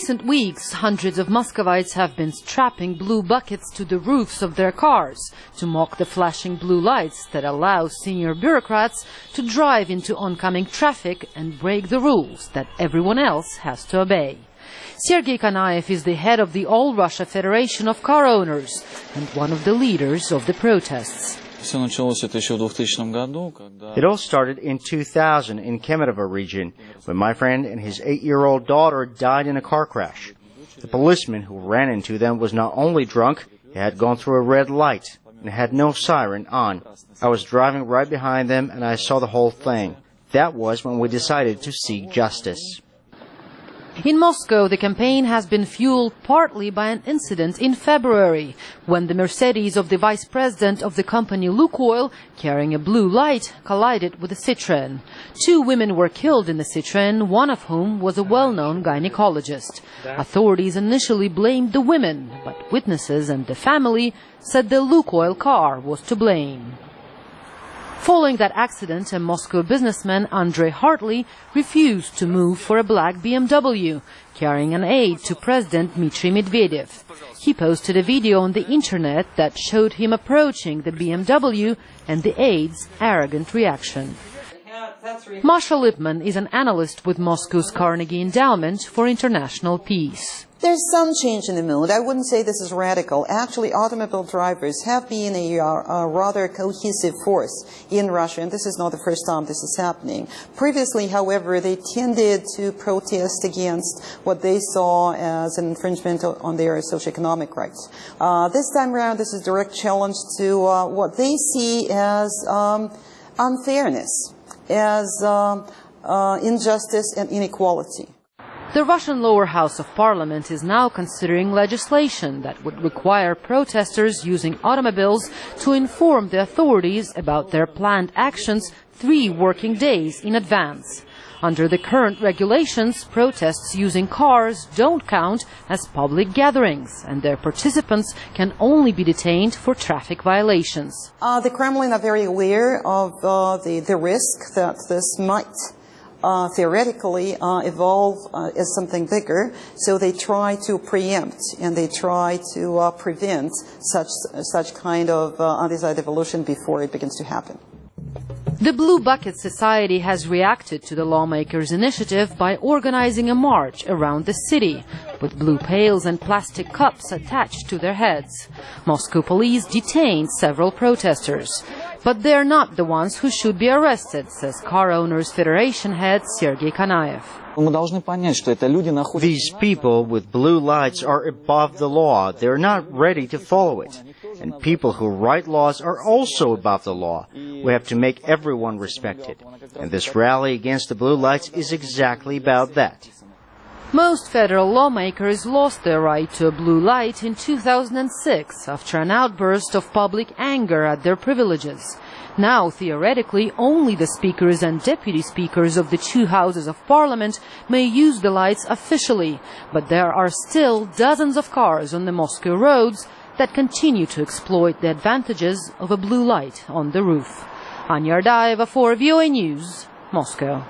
recent weeks, hundreds of Muscovites have been strapping blue buckets to the roofs of their cars to mock the flashing blue lights that allow senior bureaucrats to drive into oncoming traffic and break the rules that everyone else has to obey. Sergei Kanaev is the head of the All Russia Federation of Car Owners and one of the leaders of the protests. It all started in 2000 in Kemerovo region, when my friend and his 8-year-old daughter died in a car crash. The policeman who ran into them was not only drunk, he had gone through a red light and had no siren on. I was driving right behind them and I saw the whole thing. That was when we decided to seek justice. In Moscow, the campaign has been fueled partly by an incident in February, when the Mercedes of the vice president of the company Lukoil, carrying a blue light, collided with a Citroën. 2 women were killed in the Citroën, one of whom was a well-known gynecologist. Authorities initially blamed the women, but witnesses and the family said the Lukoil car was to blame. Following that accident, a Moscow businessman, Andrei Hartley, refused to move for a black BMW, carrying an aide to President Dmitry Medvedev. He posted a video on the internet that showed him approaching the BMW and the aide's arrogant reaction. Masha Lipman is an analyst with Moscow's Carnegie Endowment for International Peace. There's some change in the mood. I wouldn't say this is radical. Actually, automobile drivers have been a rather cohesive force in Russia, and this is not the first time this is happening. Previously, however, they tended to protest against what they saw as an infringement on their socioeconomic rights. This time around, this is a direct challenge to what they see as unfairness, as injustice and inequality. The Russian lower house of parliament is now considering legislation that would require protesters using automobiles to inform the authorities about their planned actions 3 working days in advance. Under the current regulations, protests using cars don't count as public gatherings, and their participants can only be detained for traffic violations. The Kremlin are very aware of the risk that this might theoretically evolve as something bigger, so they try to preempt and they try to prevent such kind of undesired evolution before it begins to happen. The Blue Bucket Society has reacted to the lawmakers' initiative by organizing a march around the city, with blue pails and plastic cups attached to their heads. Moscow police detained several protesters. But they're not the ones who should be arrested, says Car Owners Federation head Sergei Kanaev. These people with blue lights are above the law. They're not ready to follow it. And people who write laws are also above the law. We have to make everyone respected. And this rally against the blue lights is exactly about that. Most federal lawmakers lost their right to a blue light in 2006 after an outburst of public anger at their privileges. Now, theoretically, only the speakers and deputy speakers of the 2 houses of parliament may use the lights officially, but there are still dozens of cars on the Moscow roads that continue to exploit the advantages of a blue light on the roof. Anya Ardayeva for VOA News, Moscow.